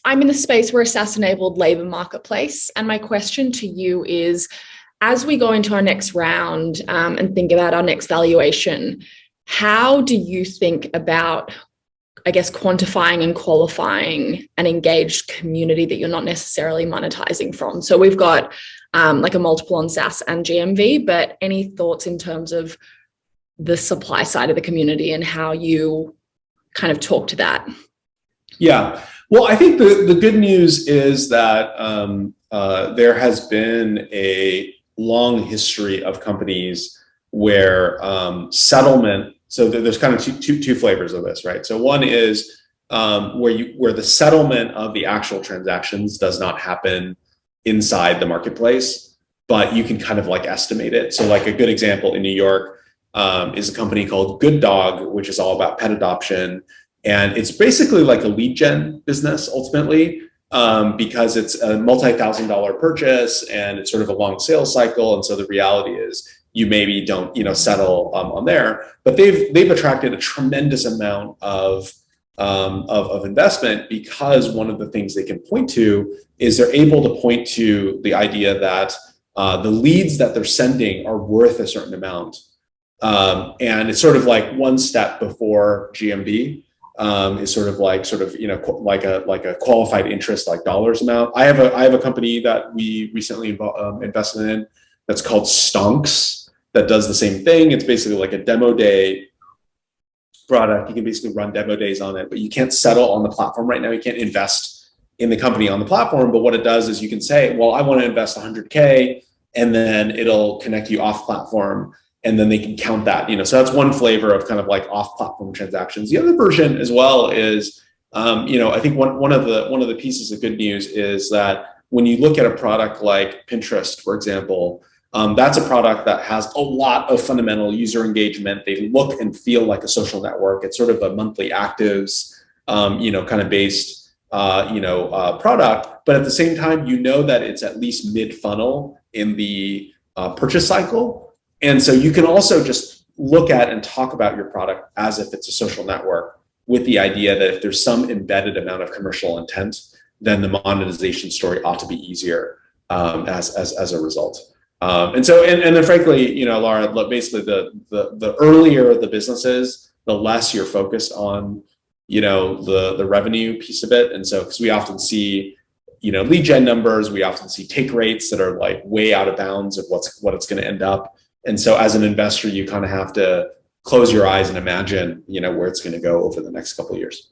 I'm in the space where SaaS-enabled labor marketplace. And my question to you is, as we go into our next round and think about our next valuation, how do you think about, I guess, quantifying and qualifying an engaged community that you're not necessarily monetizing from? So we've got like a multiple on SaaS and GMV, but any thoughts in terms of the supply side of the community and how you kind of talk to that? Yeah, well, I think the good news is that there has been a long history of companies where settlement. So there's kind of two flavors of this, right? So one is where the settlement of the actual transactions does not happen inside the marketplace, but you can kind of like estimate it. So like a good example in New York is a company called Good Dog, which is all about pet adoption. And it's basically like a lead gen business ultimately, because it's a multi-$1,000 purchase and it's sort of a long sales cycle. And so the reality is you maybe don't, settle on there, but they've attracted a tremendous amount of investment, because one of the things they can point to is they're able to point to the idea that the leads that they're sending are worth a certain amount. And it's sort of like one step before GMV. Is sort of like a qualified interest, like dollars amount. I have a company that we recently invested in that's called Stonks that does the same thing. It's basically like a demo day product. You can basically run demo days on it, but you can't settle on the platform right now. You can't invest in the company on the platform. But what it does is you can say, well, I want to invest 100K, and then it'll connect you off platform. And then they can count that, so that's one flavor of kind of like off-platform transactions. The other version as well is, I think one of the pieces of good news is that when you look at a product like Pinterest, for example, that's a product that has a lot of fundamental user engagement. They look and feel like a social network. It's sort of a monthly actives, kind of based, product. But at the same time, that it's at least mid-funnel in the purchase cycle. And so you can also just look at and talk about your product as if it's a social network, with the idea that if there's some embedded amount of commercial intent, then the monetization story ought to be easier as a result. And then frankly, Laura, basically the earlier the business is, the less you're focused on, the revenue piece of it. And so, because we often see, lead gen numbers, we often see take rates that are like way out of bounds of what it's going to end up. And so as an investor, you kind of have to close your eyes and imagine, where it's going to go over the next couple of years.